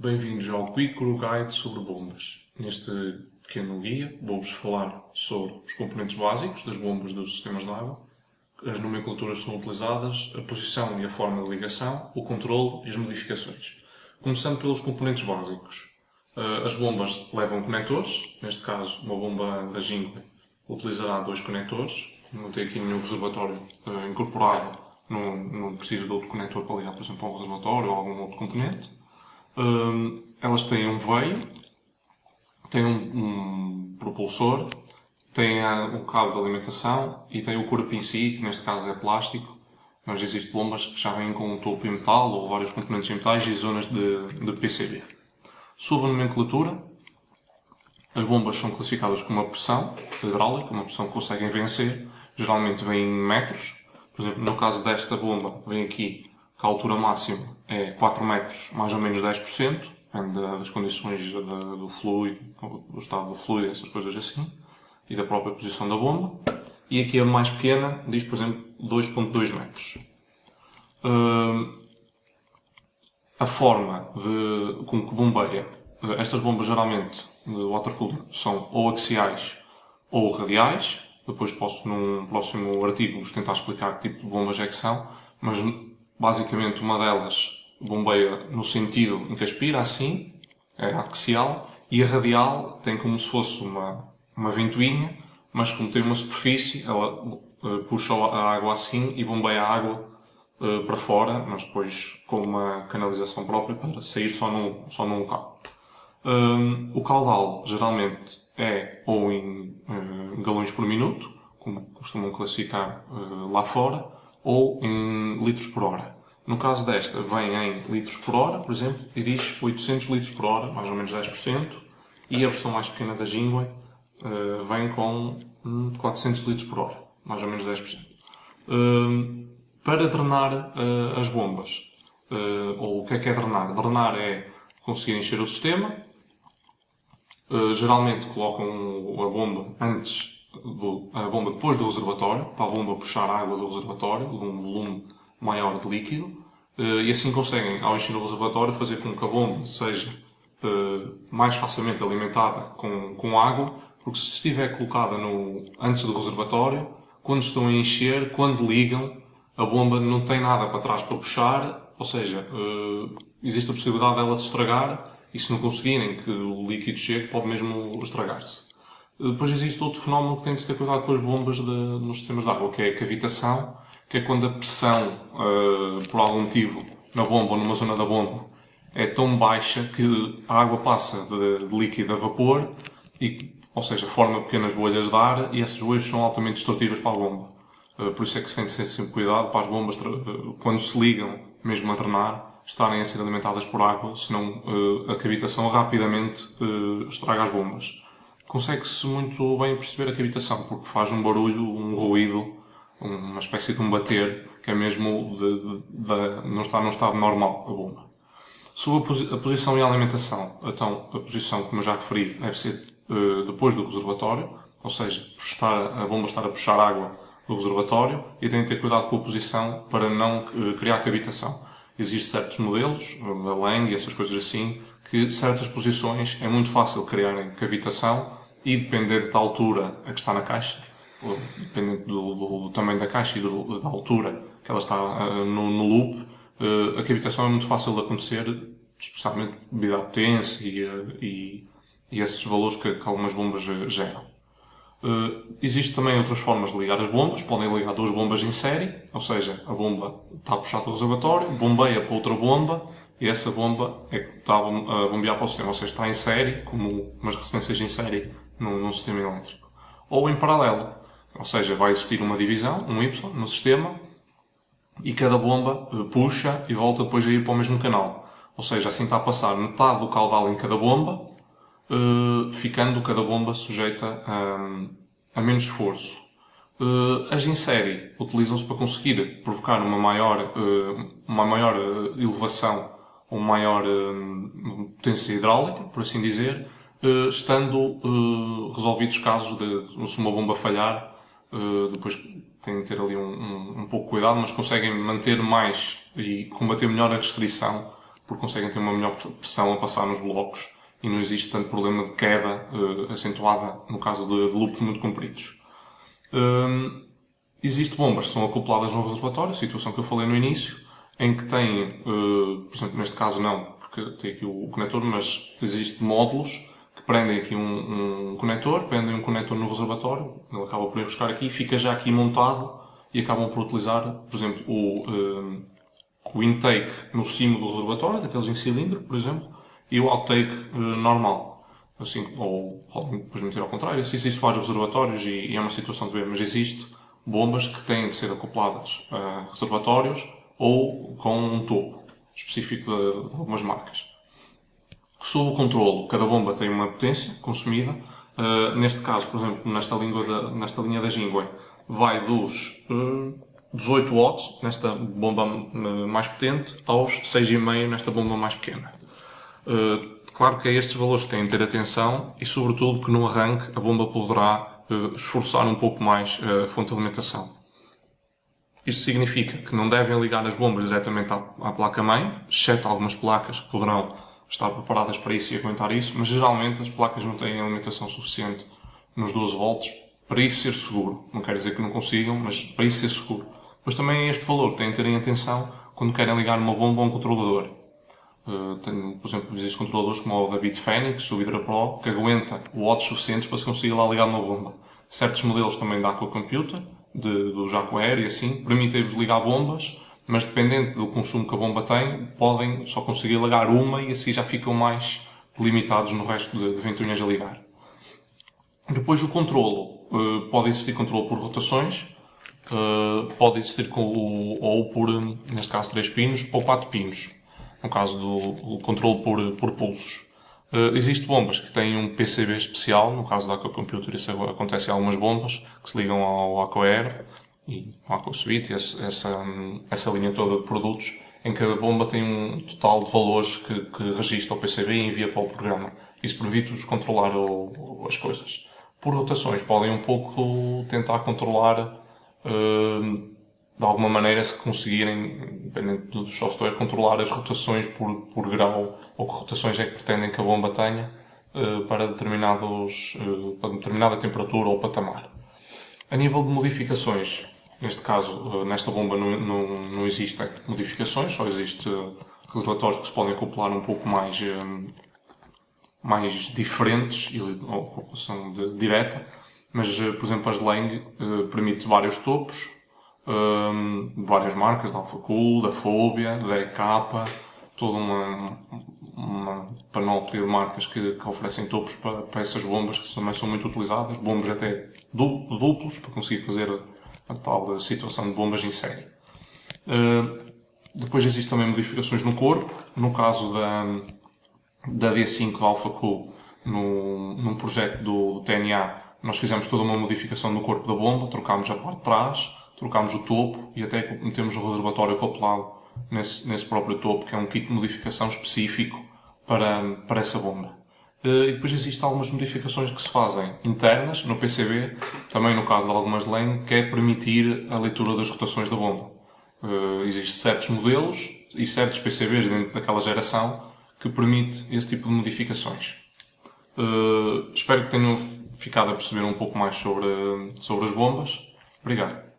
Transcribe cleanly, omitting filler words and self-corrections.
Bem-vindos ao Quick Guide sobre bombas. Neste pequeno guia vou-vos falar sobre os componentes básicos das bombas dos sistemas de água, as nomenclaturas que são utilizadas, a posição e a forma de ligação, o controle e as modificações. Começando pelos componentes básicos. As bombas levam conectores, neste caso uma bomba da Jingwei utilizará dois conectores. Não tenho aqui nenhum reservatório incorporado, não preciso de outro conector para ligar, por exemplo, a um reservatório ou algum outro componente. Elas têm um veio, têm um propulsor, têm um cabo de alimentação e têm o corpo em si, que neste caso é plástico, mas existem bombas que já vêm com um topo em metal ou vários componentes em metais e zonas de PCB. Sob a nomenclatura, as bombas são classificadas com uma pressão hidráulica, uma pressão que conseguem vencer, geralmente vem em metros. Por exemplo, no caso desta bomba, vem aqui que a altura máxima é 4 metros, mais ou menos 10%, depende das condições do fluido, do estado do fluido, essas coisas assim, e da própria posição da bomba. E aqui a mais pequena diz, por exemplo, 2,2 metros. A forma com que bombeia, estas bombas geralmente de water cooler são ou axiais ou radiais. Depois posso num próximo artigo vos tentar explicar que tipo de bombas é que são, mas basicamente uma delas bombeia no sentido em que aspira, assim, é axial, e a radial tem como se fosse uma ventoinha, mas como tem uma superfície, ela puxa a água assim e bombeia a água para fora, mas depois com uma canalização própria para sair só num local. O caudal geralmente é ou em galões por minuto, como costumam classificar lá fora, ou em litros por hora. No caso desta, vem em litros por hora, por exemplo, e diz 800 litros por hora, mais ou menos 10%, e a versão mais pequena da Jingwei vem com 400 litros por hora, mais ou menos 10%. Para drenar as bombas, ou o que é drenar? Drenar é conseguir encher o sistema. Geralmente colocam a bomba depois do reservatório, para a bomba puxar a água do reservatório, de um volume maior de líquido, e assim conseguem, ao encher o reservatório, fazer com que a bomba seja mais facilmente alimentada com água, porque se estiver colocada antes do reservatório, quando estão a encher, quando ligam, a bomba não tem nada para trás para puxar, ou seja, existe a possibilidade dela se estragar, e se não conseguirem que o líquido chegue, pode mesmo estragar-se. Depois existe outro fenómeno que tem de se ter cuidado com as bombas nos sistemas de água, que é a cavitação, que é quando a pressão, por algum motivo, na bomba ou numa zona da bomba, é tão baixa que a água passa de líquido a vapor, ou seja, forma pequenas bolhas de ar, e essas bolhas são altamente destrutivas para a bomba. Por isso é que se tem de ter sempre cuidado para as bombas, quando se ligam, mesmo a drenar, estarem a ser alimentadas por água, senão a cavitação rapidamente estraga as bombas. Consegue-se muito bem perceber a cavitação, porque faz um barulho, um ruído, uma espécie de um bater, que é mesmo não está num estado normal a bomba. Sobre a posição e a alimentação, então a posição, como eu já referi, deve ser depois do reservatório, ou seja, a bomba estar a puxar água do reservatório, e tem de ter cuidado com a posição para não criar cavitação. Existem certos modelos, da Lang e essas coisas assim, que certas posições é muito fácil criarem cavitação e, dependendo da altura a que está na caixa, dependendo do tamanho da caixa e da altura que ela está no loop, a cavitação é muito fácil de acontecer, especialmente devido à potência e esses valores que algumas bombas geram. Existem também outras formas de ligar as bombas. Podem ligar duas bombas em série, ou seja, a bomba está puxada do reservatório, bombeia para outra bomba e essa bomba é que está a bombear para o sistema, ou seja, está em série, como umas resistências em série num sistema elétrico. Ou em paralelo, ou seja, vai existir uma divisão, um Y, no sistema e cada bomba puxa e volta depois a ir para o mesmo canal. Ou seja, assim está a passar metade do caudal em cada bomba, ficando cada bomba sujeita a menos esforço. As em série utilizam-se para conseguir provocar uma maior elevação ou maior potência hidráulica, por assim dizer, estando resolvidos casos se uma bomba falhar, depois têm de ter ali um pouco de cuidado, mas conseguem manter mais e combater melhor a restrição porque conseguem ter uma melhor pressão a passar nos blocos e não existe tanto problema de queda acentuada no caso de loops muito compridos. Existem bombas que são acopladas no reservatório, a situação que eu falei no início, em que têm, por exemplo, neste caso não, porque tem aqui o conector, mas existem módulos que prendem aqui um conector, prendem um conector no reservatório, ele acaba por ir buscar aqui, fica já aqui montado e acabam por utilizar, por exemplo, o intake no cimo do reservatório, daqueles em cilindro, por exemplo, e o outtake normal. Assim, ou podem depois meter ao contrário. Existem vários reservatórios e é uma situação de ver, mas existe bombas que têm de ser acopladas a reservatórios ou com um topo específico de algumas marcas. Sob o controle, cada bomba tem uma potência consumida. Neste caso, por exemplo, nesta linha da Jingwei, vai dos 18 watts nesta bomba mais potente aos 6,5 nesta bomba mais pequena. Claro que é estes valores que têm de ter atenção e, sobretudo, que no arranque a bomba poderá esforçar um pouco mais a fonte de alimentação. Isto significa que não devem ligar as bombas diretamente à placa-mãe, exceto algumas placas que poderão estar preparadas para isso e aguentar isso, mas geralmente as placas não têm alimentação suficiente nos 12 volts para isso ser seguro. Não quer dizer que não consigam, mas para isso ser seguro. Mas também é este valor que têm de terem atenção quando querem ligar uma bomba a um controlador. Por exemplo, existem controladores como o da Bitfenix, o Hydra Pro, que aguenta watts suficientes para se conseguir lá ligar uma bomba. Certos modelos também da Aquacomputer, do Jaco Air e assim, permitem-vos ligar bombas, mas dependendo do consumo que a bomba tem, podem só conseguir ligar uma e assim já ficam mais limitados no resto de ventoinhas a ligar. Depois o controlo. Pode existir controle por rotações, pode existir ou por, neste caso, 3 pinos ou 4 pinos. No caso do controle por pulsos. Existem bombas que têm um PCB especial, no caso da Aquacomputer isso acontece em algumas bombas, que se ligam ao AquaAir e ao AquaSuite, essa linha toda de produtos, em que a bomba tem um total de valores que registra o PCB e envia para o programa. Isso permite-vos controlar as coisas. Por rotações, podem um pouco tentar controlar de alguma maneira, se conseguirem, dependendo do software, controlar as rotações por grau ou que rotações é que pretendem que a bomba tenha para determinada temperatura ou patamar. A nível de modificações, neste caso, nesta bomba não existem modificações, só existem reservatórios que se podem acoplar um pouco mais diferentes ou acoplação direta, mas, por exemplo, as Lang permite vários topos, de várias marcas, da Alphacool, da Phobia, da EK, toda uma panóplia de marcas que oferecem topos para essas bombas que também são muito utilizadas, bombas até duplos, para conseguir fazer a tal situação de bombas em série. Depois existem também modificações no corpo, no caso da D5 da Alphacool, num projeto do TNA, nós fizemos toda uma modificação no corpo da bomba, trocámos a parte de trás, trocámos o topo e até metemos o reservatório acoplado nesse próprio topo, que é um kit de modificação específico para essa bomba. E depois existem algumas modificações que se fazem internas no PCB, também no caso de algumas LAN, que é permitir a leitura das rotações da bomba. Existem certos modelos e certos PCBs dentro daquela geração que permite esse tipo de modificações. Espero que tenham ficado a perceber um pouco mais sobre as bombas. Obrigado.